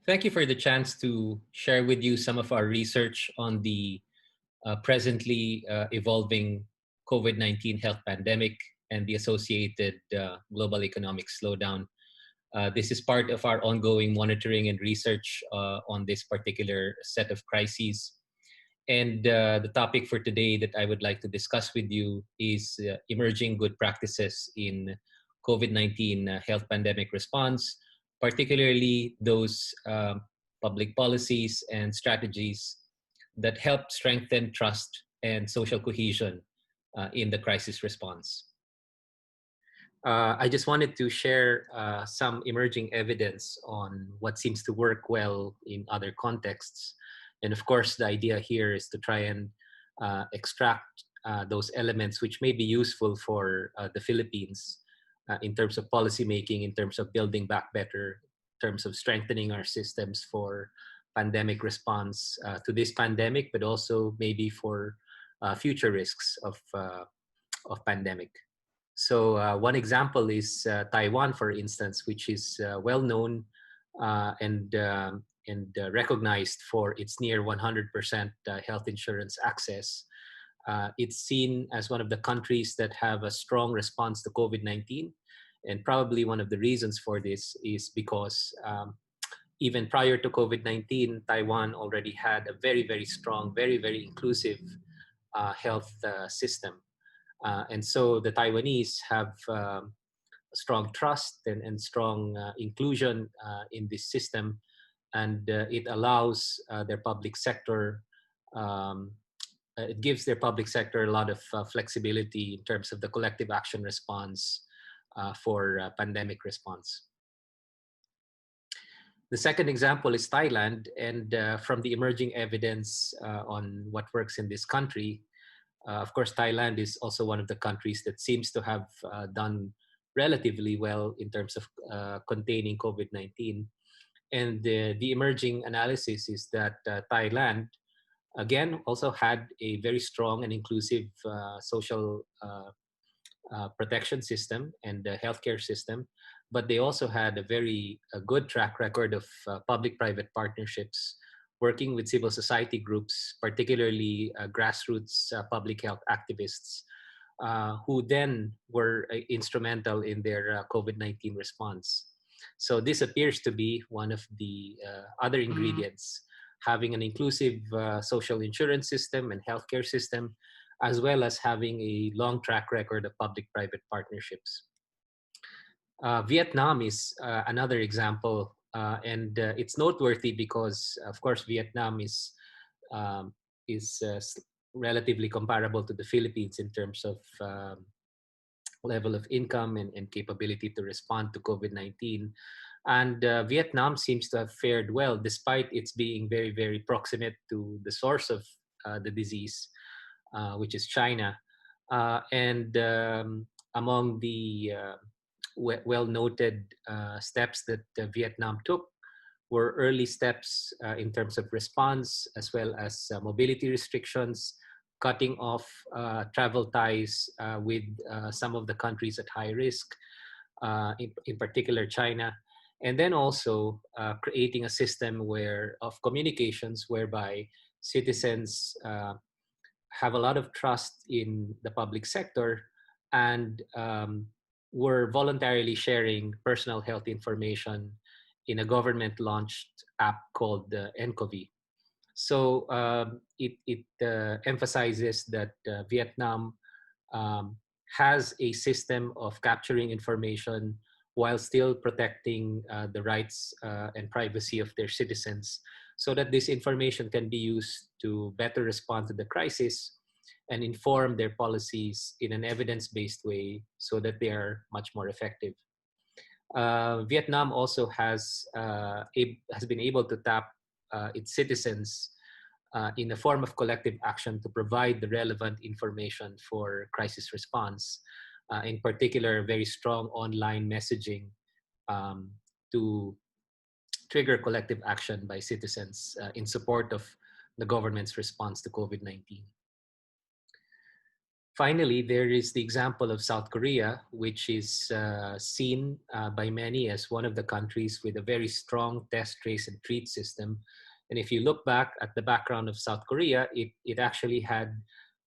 Thank you for the chance to share with you some of our research on the presently evolving COVID-19 health pandemic and the associated global economic slowdown. This is part of our ongoing monitoring and research on this particular set of crises. And the topic for today that I would like to discuss with you is emerging good practices in COVID-19 health pandemic response, particularly those public policies and strategies that help strengthen trust and social cohesion in the crisis response. I just wanted to share some emerging evidence on what seems to work well in other contexts. And of course, the idea here is to try and extract those elements which may be useful for the Philippines in terms of policymaking, in terms of building back better, in terms of strengthening our systems for pandemic response to this pandemic, but also maybe for future risks of pandemic. So one example is Taiwan, for instance, which is well known and recognized for its near 100% health insurance access. It's seen as one of the countries that have a strong response to COVID-19. And probably one of the reasons for this is because even prior to COVID-19, Taiwan already had a very, very strong, very, very inclusive health system. And so the Taiwanese have strong trust and strong inclusion in this system, and it allows their public sector, it gives their public sector a lot of flexibility in terms of the collective action response for pandemic response. The second example is Thailand, and from the emerging evidence on what works in this country, of course, Thailand is also one of the countries that seems to have done relatively well in terms of containing COVID-19. And the emerging analysis is that Thailand, again, also had a very strong and inclusive social protection system and healthcare system, but they also had a very good track record of public-private partnerships, working with civil society groups, particularly grassroots public health activists, who then were instrumental in their COVID-19 response. So this appears to be one of the other ingredients, having an inclusive social insurance system and healthcare system, as well as having a long track record of public-private partnerships. Vietnam is another example, and it's noteworthy because, of course, Vietnam is relatively comparable to the Philippines in terms of level of income and capability to respond to COVID-19. And Vietnam seems to have fared well, despite its being very, very proximate to the source of the disease, which is China. And among the well-noted steps that Vietnam took were early steps in terms of response, as well as mobility restrictions, cutting off travel ties with some of the countries at high risk, in particular China, and then also creating a system of communications whereby citizens have a lot of trust in the public sector and were voluntarily sharing personal health information in a government-launched app called nCoV. So it emphasizes that Vietnam has a system of capturing information while still protecting the rights and privacy of their citizens, so that this information can be used to better respond to the crisis and inform their policies in an evidence-based way so that they are much more effective. Vietnam also has been able to tap its citizens in a form of collective action to provide the relevant information for crisis response, in particular, very strong online messaging to trigger collective action by citizens in support of the government's response to COVID-19. Finally, there is the example of South Korea, which is seen by many as one of the countries with a very strong test, trace, and treat system. And if you look back at the background of South Korea, it actually had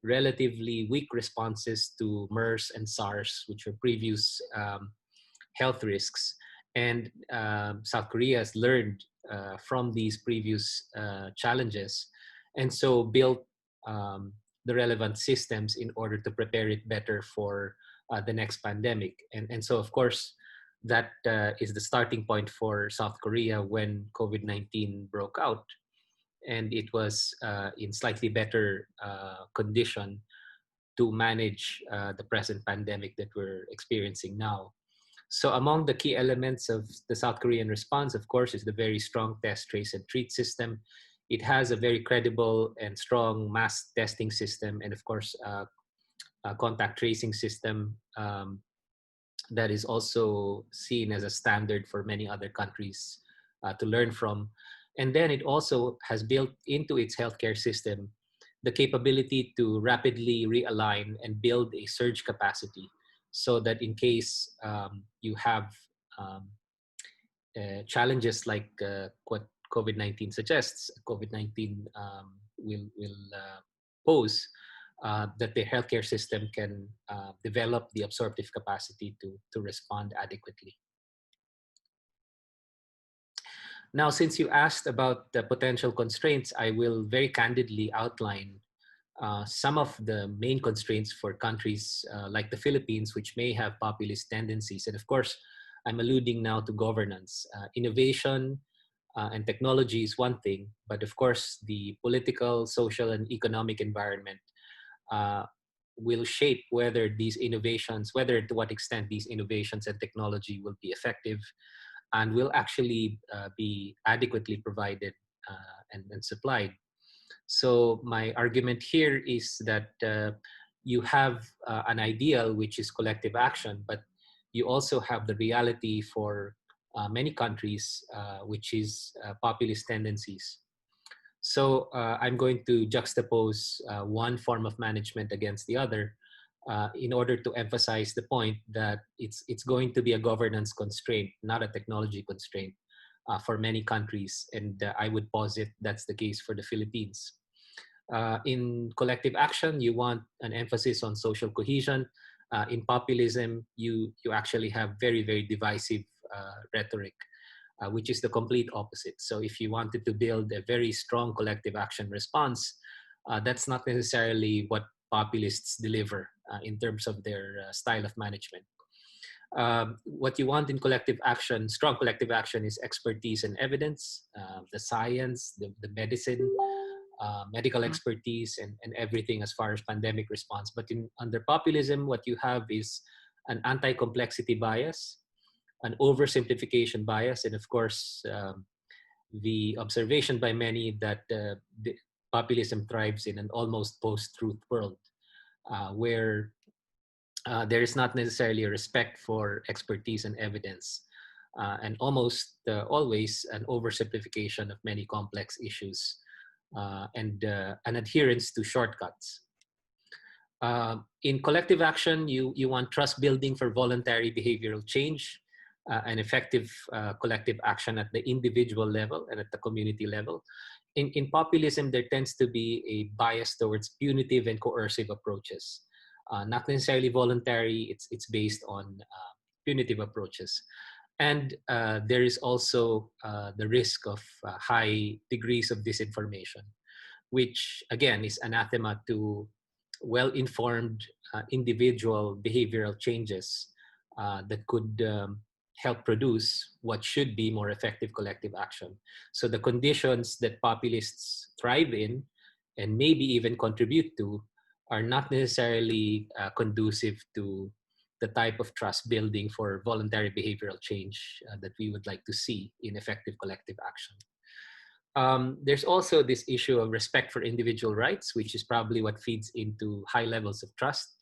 relatively weak responses to MERS and SARS, which were previous health risks. And South Korea has learned from these previous challenges, and so built the relevant systems in order to prepare it better for the next pandemic. And so, of course, that is the starting point for South Korea when COVID-19 broke out. And it was in slightly better condition to manage the present pandemic that we're experiencing now. So among the key elements of the South Korean response, of course, is the very strong test, trace, and treat system. It has a very credible and strong mass testing system, and of course, a contact tracing system that is also seen as a standard for many other countries to learn from. And then it also has built into its healthcare system the capability to rapidly realign and build a surge capacity so that in case you have um, challenges like what COVID-19 suggests, COVID-19 will pose, that the healthcare system can develop the absorptive capacity to respond adequately. Now, since you asked about the potential constraints, I will very candidly outline some of the main constraints for countries like the Philippines, which may have populist tendencies. And of course, I'm alluding now to governance. Innovation and technology is one thing, but of course, the political, social, and economic environment uh, will shape whether these innovations, whether to what extent these innovations and technology will be effective and will actually be adequately provided and supplied. So my argument here is that you have an ideal, which is collective action, but you also have the reality for many countries, which is populist tendencies. So I'm going to juxtapose one form of management against the other in order to emphasize the point that it's going to be a governance constraint, not a technology constraint for many countries. And I would posit that's the case for the Philippines. In collective action, you want an emphasis on social cohesion. In populism, you actually have very, very divisive rhetoric, which is the complete opposite. So if you wanted to build a very strong collective action response, that's not necessarily what populists deliver in terms of their style of management. What you want in collective action, strong collective action, is expertise and evidence, the science, the medicine, medical expertise, and everything as far as pandemic response. But under populism, what you have is an anti-complexity bias, an oversimplification bias, and of course, the observation by many that the populism thrives in an almost post-truth world, where there is not necessarily a respect for expertise and evidence, and almost always an oversimplification of many complex issues, and an adherence to shortcuts. In collective action, you want trust building for voluntary behavioral change, and effective collective action at the individual level and at the community level. In populism, there tends to be a bias towards punitive and coercive approaches. Not necessarily voluntary, it's based on punitive approaches. And there is also the risk of high degrees of disinformation, which again is anathema to well-informed individual behavioral changes that could help produce what should be more effective collective action. So the conditions that populists thrive in and maybe even contribute to are not necessarily conducive to the type of trust building for voluntary behavioral change that we would like to see in effective collective action. There's also this issue of respect for individual rights, which is probably what feeds into high levels of trust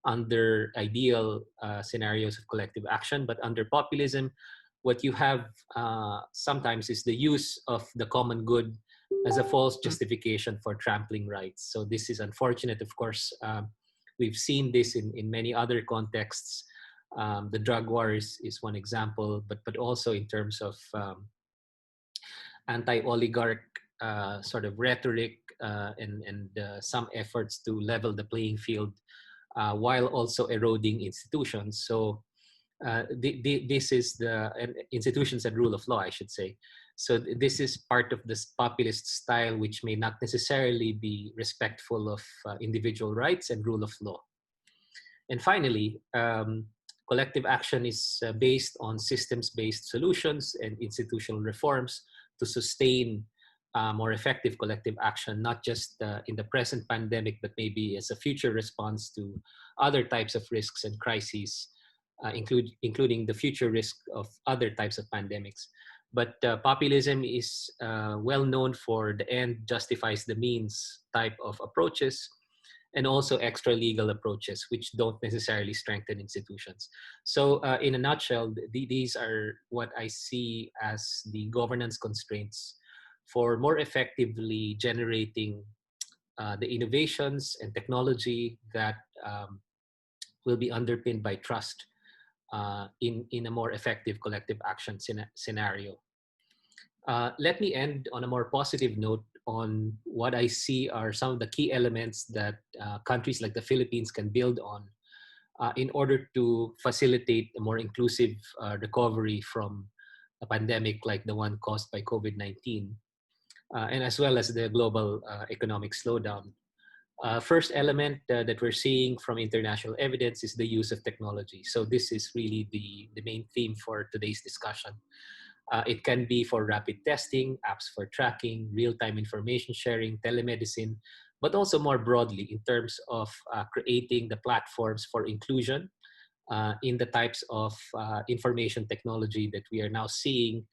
under ideal scenarios of collective action. But under populism, what you have sometimes is the use of the common good as a false justification for trampling rights. So this is unfortunate, of course, We've seen this in many other contexts. The drug war is one example, but also in terms of anti-oligarch sort of rhetoric and some efforts to level the playing field while also eroding institutions. So this is the institutions and rule of law, I should say. So this is part of this populist style, which may not necessarily be respectful of individual rights and rule of law. And finally, collective action is based on systems-based solutions and institutional reforms to sustain more effective collective action, not just in the present pandemic, but maybe as a future response to other types of risks and crises, including the future risk of other types of pandemics. But populism is well known for the end justifies the means type of approaches, and also extra legal approaches, which don't necessarily strengthen institutions. So in a nutshell, these are what I see as the governance constraints for more effectively generating the innovations and technology that will be underpinned by trust in a more effective collective action scenario. Let me end on a more positive note on what I see are some of the key elements that countries like the Philippines can build on in order to facilitate a more inclusive recovery from a pandemic like the one caused by COVID-19, and as well as the global economic slowdown. First element that we're seeing from international evidence is the use of technology. So this is really the main theme for today's discussion. It can be for rapid testing, apps for tracking, real-time information sharing, telemedicine, but also more broadly in terms of creating the platforms for inclusion in the types of information technology that we are now seeing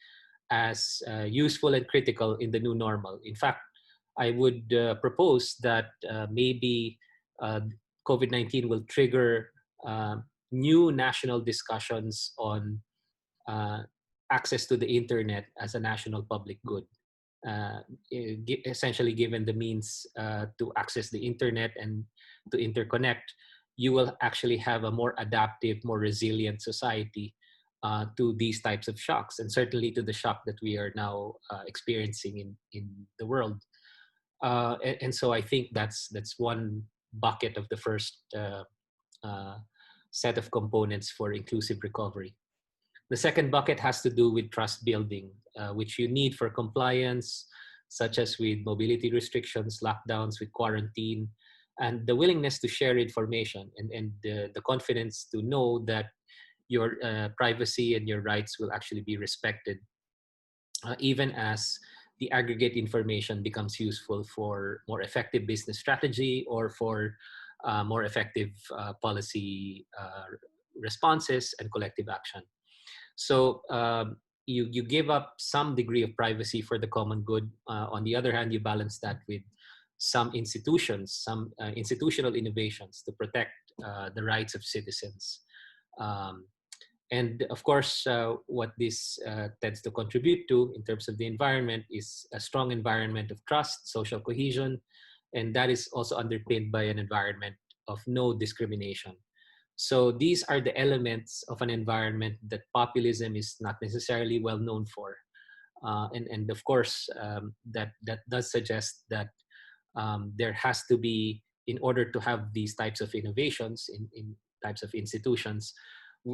as useful and critical in the new normal. In fact, I would propose that maybe COVID-19 will trigger new national discussions on uh, access to the internet as a national public good. Essentially, given the means to access the internet and to interconnect, you will actually have a more adaptive, more resilient society to these types of shocks, and certainly to the shock that we are now experiencing in the world. And so I think that's one bucket of the first uh, set of components for inclusive recovery. The second bucket has to do with trust building, which you need for compliance, such as with mobility restrictions, lockdowns, with quarantine, and the willingness to share information and the confidence to know that your privacy and your rights will actually be respected, even as the aggregate information becomes useful for more effective business strategy or for more effective policy responses and collective action. So you give up some degree of privacy for the common good. On the other hand, you balance that with some institutions, some institutional innovations to protect the rights of citizens. Um, and of course, what this tends to contribute to in terms of the environment is a strong environment of trust, social cohesion, and that is also underpinned by an environment of no discrimination. So these are the elements of an environment that populism is not necessarily well known for. And of course, that does suggest that there has to be, in order to have these types of innovations in types of institutions,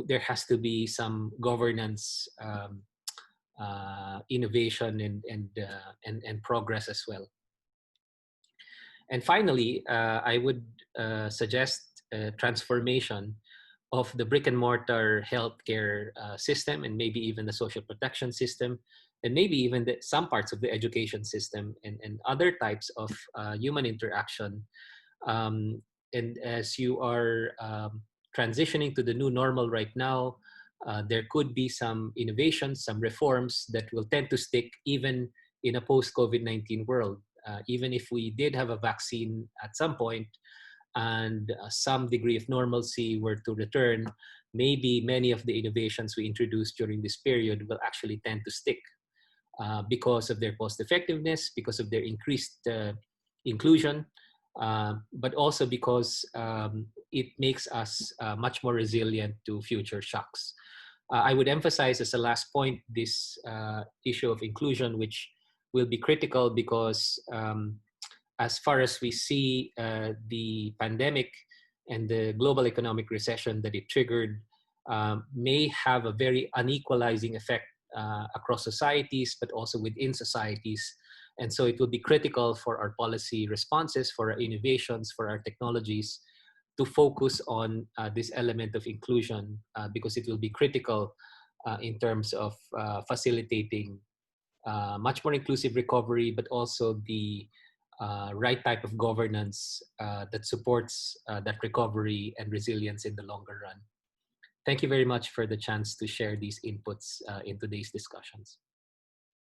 there has to be some governance, innovation, and progress as well. And finally, I would suggest transformation of the brick and mortar healthcare system, and maybe even the social protection system, and maybe even some parts of the education system, and other types of human interaction. Um, and as you are transitioning to the new normal right now, there could be some innovations, some reforms that will tend to stick even in a post-COVID-19 world. Even if we did have a vaccine at some point and some degree of normalcy were to return, maybe many of the innovations we introduced during this period will actually tend to stick because of their cost effectiveness, because of their increased inclusion, but also because it makes us much more resilient to future shocks. I would emphasize as a last point this issue of inclusion, which will be critical because as far as we see the pandemic and the global economic recession that it triggered may have a very unequalizing effect across societies, but also within societies. And so it will be critical for our policy responses, for our innovations, for our technologies to focus on this element of inclusion because it will be critical in terms of facilitating much more inclusive recovery, but also the right type of governance that supports that recovery and resilience in the longer run. Thank you very much for the chance to share these inputs in today's discussions.